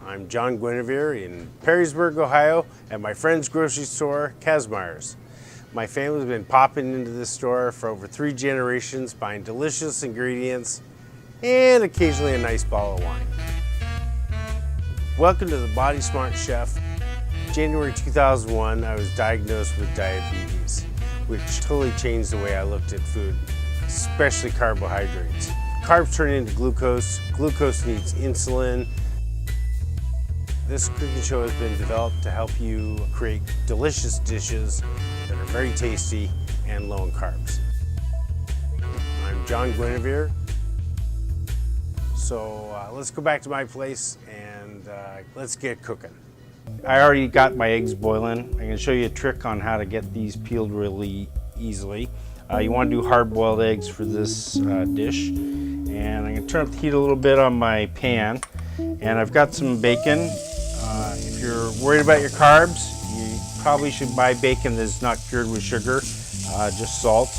I'm John Guinevere in Perrysburg, Ohio, at my friend's grocery store, Kazmaier's. My family's been popping into this store for over 3 generations, buying delicious ingredients and occasionally a nice bottle of wine. Welcome to the Body Smart Chef. January 2001, I was diagnosed with diabetes, which totally changed the way I looked at food, especially carbohydrates. Carbs turn into glucose, glucose needs insulin. This cooking show has been developed to help you create delicious dishes that are very tasty and low in carbs. I'm John Guinevere. So let's go back to my place and let's get cooking. I already got my eggs boiling. I'm going to show you a trick on how to get these peeled really easily. You want to do hard-boiled eggs for this dish. And I'm going to turn up the heat a little bit on my pan. And I've got some bacon. If you're worried about your carbs, you probably should buy bacon that's not cured with sugar, just salt.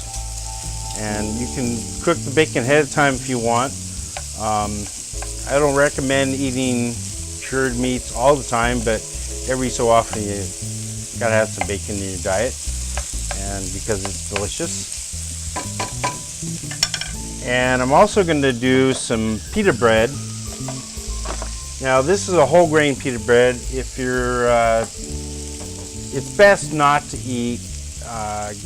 And you can cook the bacon ahead of time if you want. I don't recommend eating cured meats all the time, but every so often you gotta have some bacon in your diet, and because it's delicious. And I'm also going to do some pita bread. Now this is a whole grain pita bread. If you're, it's best not to eat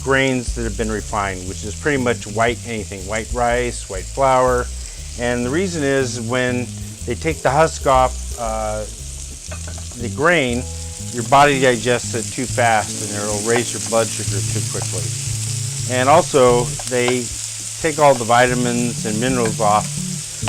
grains that have been refined, which is pretty much anything, white rice, white flour. And the reason is when they take the husk off the grain, your body digests it too fast and it'll raise your blood sugar too quickly. And also they take all the vitamins and minerals off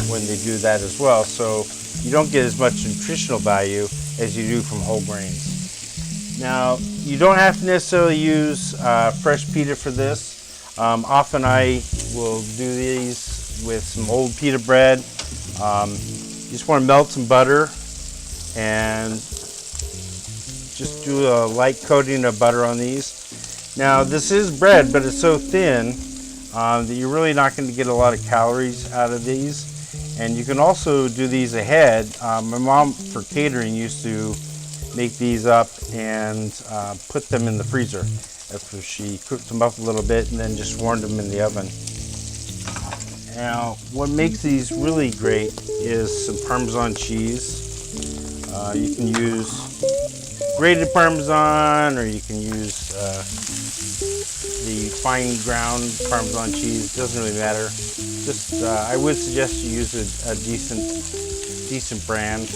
when they do that as well, so you don't get as much nutritional value as you do from whole grains. Now, you don't have to necessarily use fresh pita for this. Often I will do these with some old pita bread. You just want to melt some butter and just do a light coating of butter on these. Now, this is bread, but it's so thin that you're really not going to get a lot of calories out of these. And you can also do these ahead. My mom, for catering, used to make these up and put them in the freezer after she cooked them up a little bit and then just warmed them in the oven. Now, what makes these really great is some Parmesan cheese. You can use grated Parmesan, or you can use the fine ground Parmesan cheese. Doesn't really matter. Just I would suggest you use a decent brand.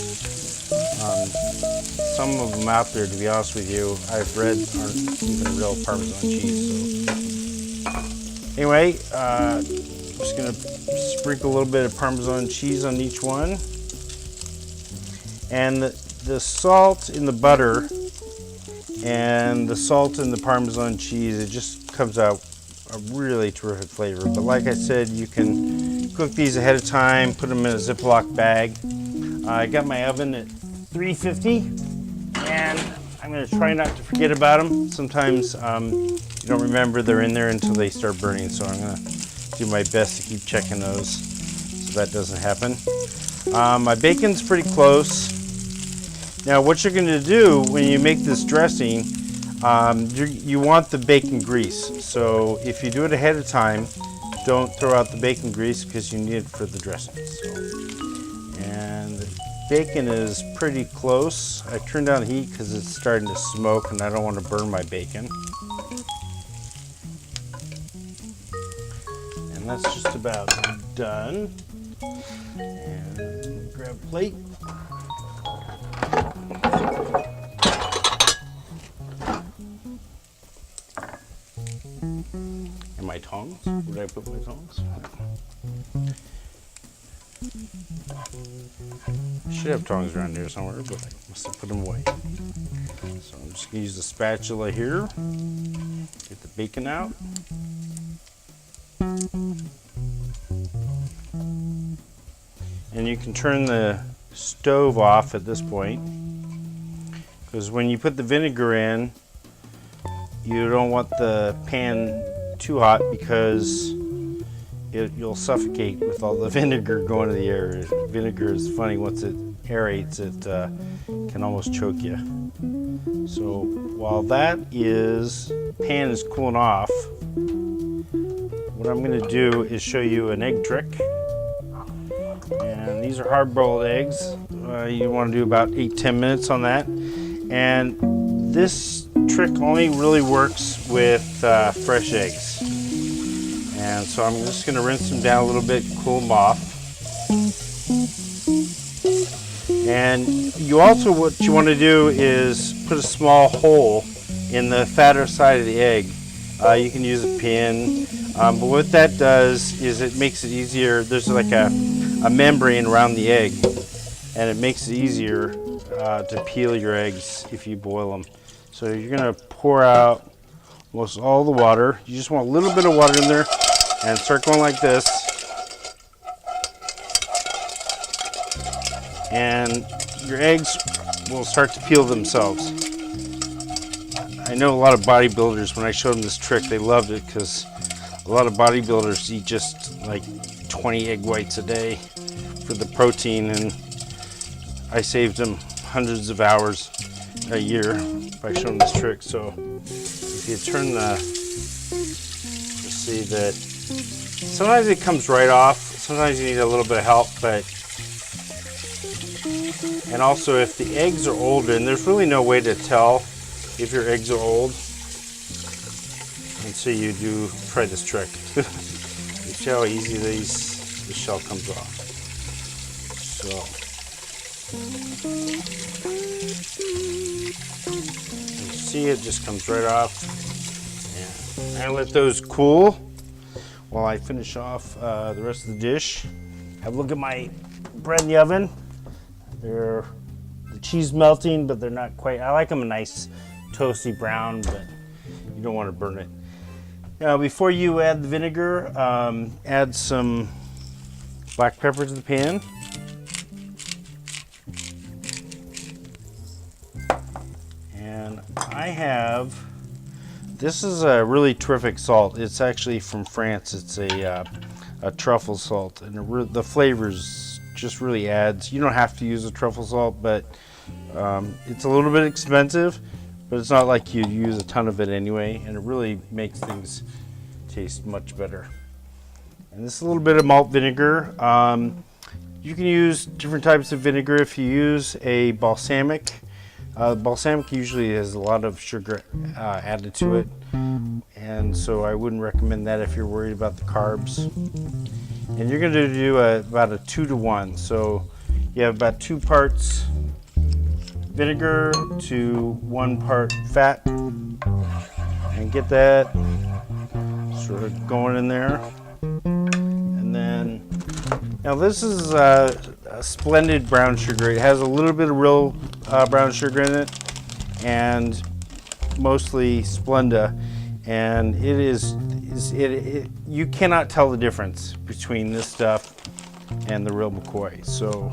Some of them out there, to be honest with you, I've read aren't even real Parmesan cheese. So anyway, I'm just gonna sprinkle a little bit of Parmesan cheese on each one, and the salt in the butter and the salt in the Parmesan cheese, it just comes out a really terrific flavor. But like I said, you can cook these ahead of time, put them in a Ziploc bag. I got my oven at 350, and I'm going to try not to forget about them. Sometimes you don't remember they're in there until they start burning, so I'm going to do my best to keep checking those so that doesn't happen. My bacon's pretty close. Now what you're going to do when you make this dressing, you want the bacon grease. So if you do it ahead of time, don't throw out the bacon grease because you need it for the dressing. And the bacon is pretty close. I turned down the heat because it's starting to smoke and I don't want to burn my bacon. And that's just about done. And grab a plate. And my tongs. Where did I put my tongs? I should have tongs around here somewhere, but I must have put them away. So I'm just going to use the spatula here. Get the bacon out. And you can turn the stove off at this point, because when you put the vinegar in, you don't want the pan too hot because you'll suffocate with all the vinegar going to the air. Vinegar is funny, once it aerates, it can almost choke you. So while that pan is cooling off, what I'm going to do is show you an egg trick. And these are hard-boiled eggs. You want to do about 8-10 minutes on that. And this trick only really works with fresh eggs. And so I'm just going to rinse them down a little bit, cool them off. And you also, what you want to do is put a small hole in the fatter side of the egg. You can use a pin, but what that does is it makes it easier. There's like a membrane around the egg, and it makes it easier to peel your eggs if you boil them. So you're going to pour out almost all the water. You just want a little bit of water in there, and start going like this. And your eggs will start to peel themselves. I know a lot of bodybuilders, when I showed them this trick, they loved it because a lot of bodybuilders eat just like 20 egg whites a day for the protein, and I saved them hundreds of hours a year by showing this trick. So if you turn you'll see that sometimes it comes right off, sometimes you need a little bit of help, and also if the eggs are older, and there's really no way to tell if your eggs are old until you do try this trick. You see how easy the shell comes off. So you see it just comes right off. And I let those cool while I finish off the rest of the dish. Have a look at my bread in the oven. The cheese melting, but they're not quite. I like them a nice toasty brown, but you don't want to burn it. Now, before you add the vinegar, add some black pepper to the pan. And this is a really terrific salt. It's actually from France. It's a truffle salt, and the flavors just really adds. You don't have to use a truffle salt, but it's a little bit expensive, but it's not like you'd use a ton of it anyway, and it really makes things taste much better. And this is a little bit of malt vinegar. You can use different types of vinegar. If you use a balsamic, balsamic usually has a lot of sugar added to it, and so I wouldn't recommend that if you're worried about the carbs. And you're going to do about a 2-to-1. So you have about 2 parts vinegar to 1 part fat. And get that sort of going in there. And then, now this is a splendid brown sugar. It has a little bit of real brown sugar in it, and mostly Splenda. And you cannot tell the difference between this stuff and the real McCoy. So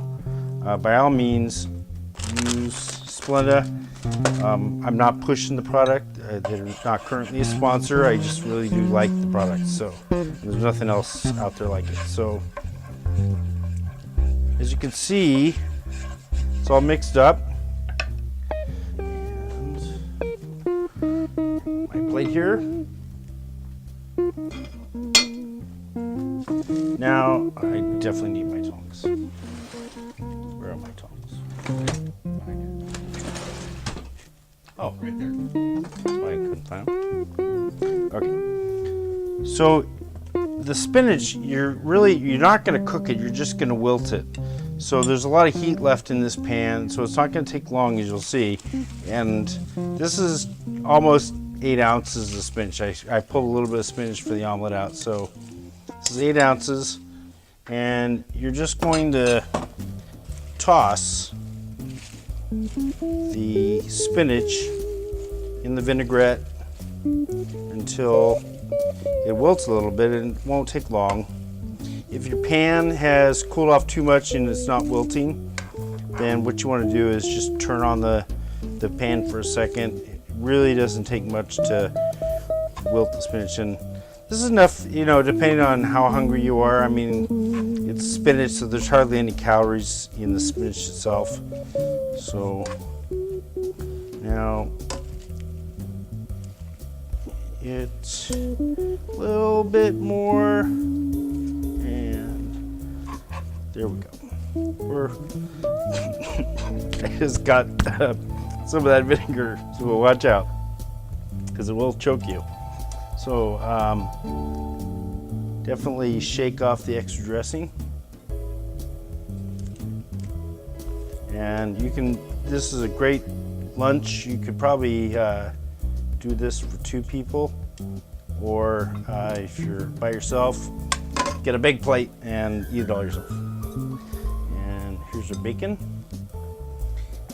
by all means, use Splenda. I'm not pushing the product. They're not currently a sponsor. I just really do like the product. So there's nothing else out there like it. So as you can see, it's all mixed up. And my plate here. Now, I definitely need my tongs. Where are my tongs? Oh, right there. That's why I couldn't find them. Okay. So, the spinach, you're not going to cook it, you're just going to wilt it. So there's a lot of heat left in this pan, so it's not going to take long, as you'll see. And this is almost 8 ounces of spinach. I pulled a little bit of spinach for the omelet out, so this is 8 ounces. And you're just going to toss the spinach in the vinaigrette until it wilts a little bit, and it won't take long. If your pan has cooled off too much and it's not wilting, then what you want to do is just turn on the pan for a second. It really doesn't take much to wilt the spinach, and this is enough, depending on how hungry you are. I mean, it's spinach, so there's hardly any calories in the spinach itself. So now it's a little bit more, and there we go. I just got some of that vinegar, so watch out, because it will choke you. So definitely shake off the extra dressing. And you can, this is a great lunch. You could probably do this for 2 people, or if you're by yourself, get a big plate and eat it all yourself. And here's our bacon.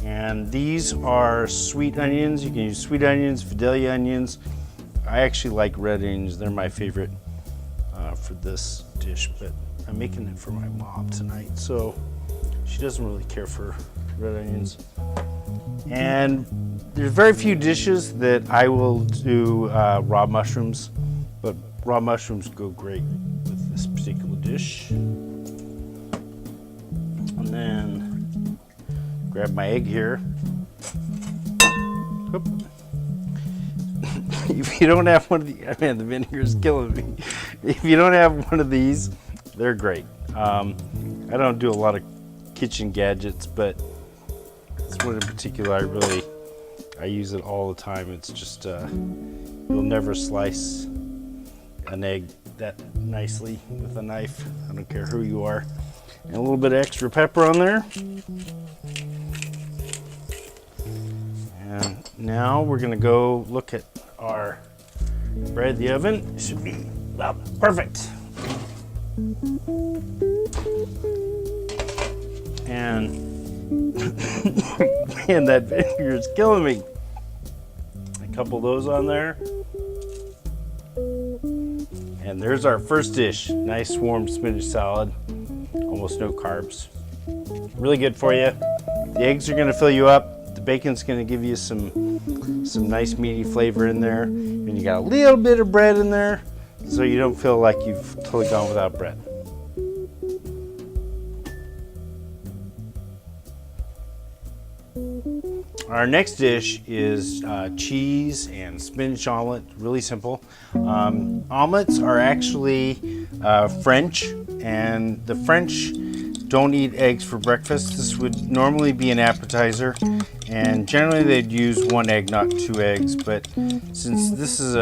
And these are sweet onions. You can use sweet onions, Vidalia onions. I actually like red onions. They're my favorite for this dish, but I'm making it for my mom tonight, so she doesn't really care for red onions. And there's very few dishes that I will do raw mushrooms, but raw mushrooms go great with this particular dish. And then grab my egg here. Oop. If you don't have one of the, man, the vinegar is killing me. If you don't have one of these, they're great. I don't do a lot of kitchen gadgets, but this one in particular, I use it all the time. It's just, you'll never slice an egg that nicely with a knife. I don't care who you are. And a little bit of extra pepper on there. And now we're gonna go look at our bread in the oven. It should be about perfect. And man, that vinegar is killing me. A couple of those on there. And there's our first dish. Nice warm spinach salad. Almost no carbs. Really good for you. The eggs are gonna fill you up. The bacon's gonna give you some nice meaty flavor in there. And you got a little bit of bread in there, so you don't feel like you've totally gone without bread. Our next dish is cheese and spinach omelet. Really simple. Omelets are actually French, and the French don't eat eggs for breakfast. This would normally be an appetizer, and generally they'd use 1 egg, not 2 eggs. But since this is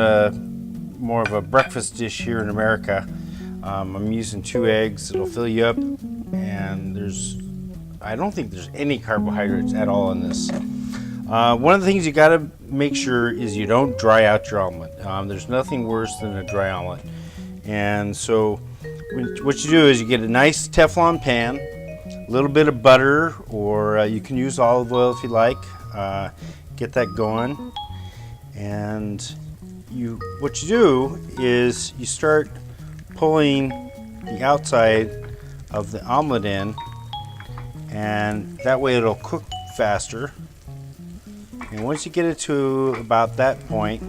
more of a breakfast dish here in America, I'm using 2 eggs. It'll fill you up, and I don't think there's any carbohydrates at all in this. One of the things you got to make sure is you don't dry out your omelet. There's nothing worse than a dry omelet. And so what you do is you get a nice Teflon pan, a little bit of butter, or you can use olive oil if you like. Get that going. And what you do is you start pulling the outside of the omelet in, and that way it'll cook faster. And once you get it to about that point,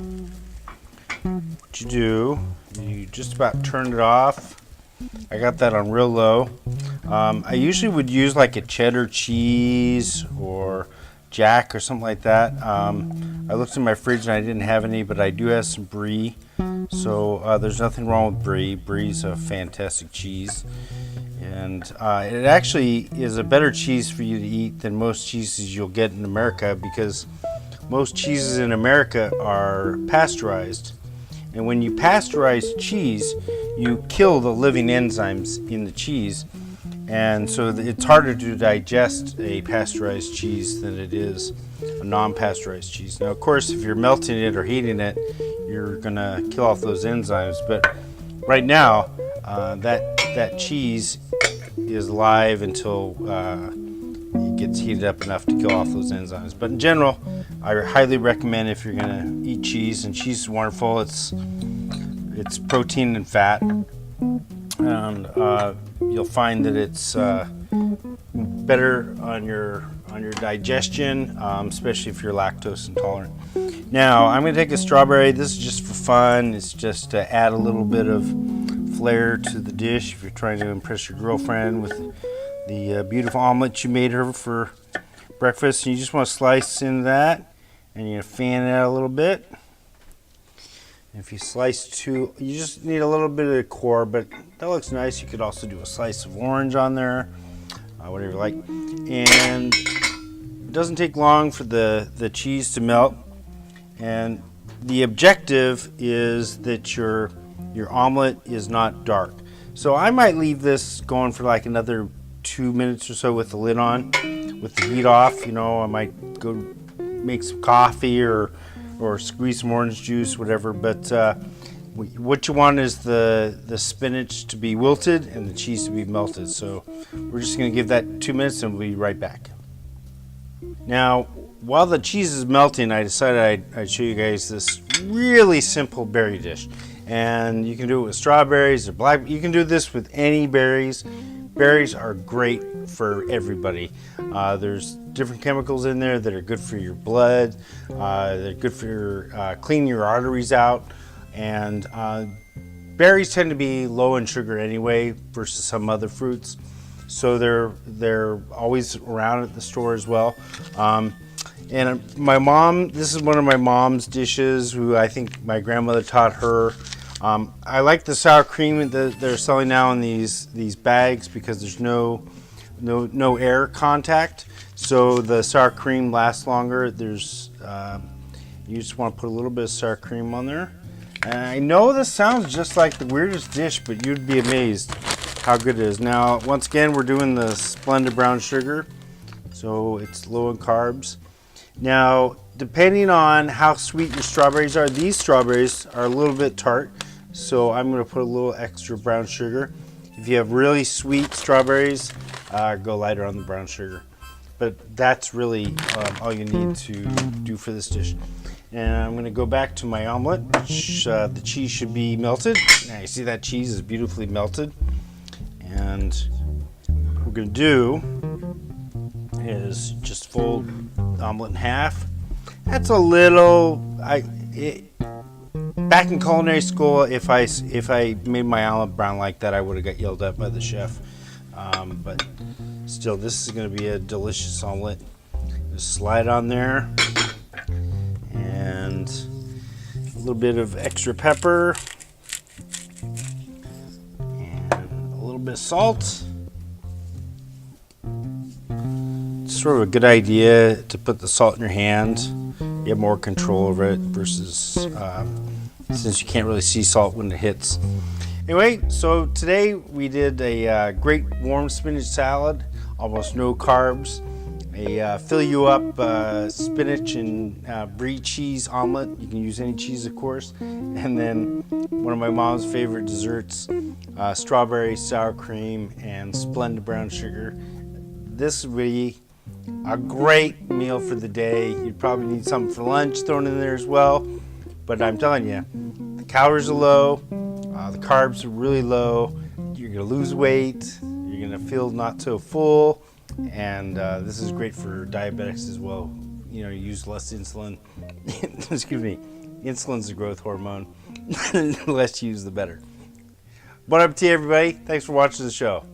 what you do, you just about turn it off. I got that on real low. I usually would use like a cheddar cheese or Jack or something like that. I looked in my fridge and I didn't have any, but I do have some brie. So there's nothing wrong with brie. Brie's a fantastic cheese. And it actually is a better cheese for you to eat than most cheeses you'll get in America, because most cheeses in America are pasteurized. And when you pasteurize cheese, you kill the living enzymes in the cheese. And so it's harder to digest a pasteurized cheese than it is a non-pasteurized cheese. Now, of course, if you're melting it or heating it, you're gonna kill off those enzymes. But right now, that cheese is live until it gets heated up enough to kill off those enzymes. But in general, I highly recommend if you're gonna eat cheese, and cheese is wonderful. It's protein and fat, and you'll find that it's better on your digestion, especially if you're lactose intolerant. Now I'm gonna take a strawberry. This is just for fun. It's just to add a little bit of flair to the dish if you're trying to impress your girlfriend with the beautiful omelet you made her for breakfast. And you just want to slice in that, and you're going to fan it out a little bit. If you slice you just need a little bit of the core, but that looks nice. You could also do a slice of orange on there, whatever you like. And it doesn't take long for the cheese to melt. And the objective is that your omelet is not dark. So I might leave this going for like another 2 minutes or so with the lid on, with the heat off. You know, I might go make some coffee or squeeze some orange juice, whatever. But what you want is the spinach to be wilted and the cheese to be melted. So we're just going to give that 2 minutes and we'll be right back. Now, while the cheese is melting, I decided I'd show you guys this really simple berry dish. And you can do it with strawberries or black. You can do this with any berries. Berries are great for everybody. There's different chemicals in there that are good for your blood. They're good for cleaning your arteries out. And berries tend to be low in sugar anyway versus some other fruits. So they're always around at the store as well. And my mom, this is one of my mom's dishes who I think my grandmother taught her. I like the sour cream that they're selling now in these bags because there's no air contact, so the sour cream lasts longer. You just want to put a little bit of sour cream on there. And I know this sounds just like the weirdest dish, but you'd be amazed how good it is. Now, once again, we're doing the Splenda brown sugar, so it's low in carbs. Now, depending on how sweet your strawberries are, these strawberries are a little bit tart, so I'm going to put a little extra brown sugar. If you have really sweet strawberries, go lighter on the brown sugar. But that's really all you need to do for this dish. And I'm going to go back to my omelet, which the cheese should be melted. Now you see that cheese is beautifully melted. And what we're going to do is just fold the omelet in half. That's a little, back in culinary school, if I made my omelet brown like that, I would have got yelled at by the chef. But still, this is going to be a delicious omelet. Just slide on there, and a little bit of extra pepper, and a little bit of salt. It's sort of a good idea to put the salt in your hand. You have more control over it versus since you can't really see salt when it hits. Anyway, so today we did a great warm spinach salad, almost no carbs, a fill you up spinach and brie cheese omelet. You can use any cheese, of course. And then one of my mom's favorite desserts, strawberry sour cream and Splenda brown sugar. This would be a great meal for the day. You'd probably need something for lunch thrown in there as well. But I'm telling you, the calories are low, the carbs are really low. You're going to lose weight. You're going to feel not so full. And this is great for diabetics as well. You know, use less insulin. Excuse me. Insulin's the growth hormone. The less you use, the better. Bon appetit, everybody. Thanks for watching the show.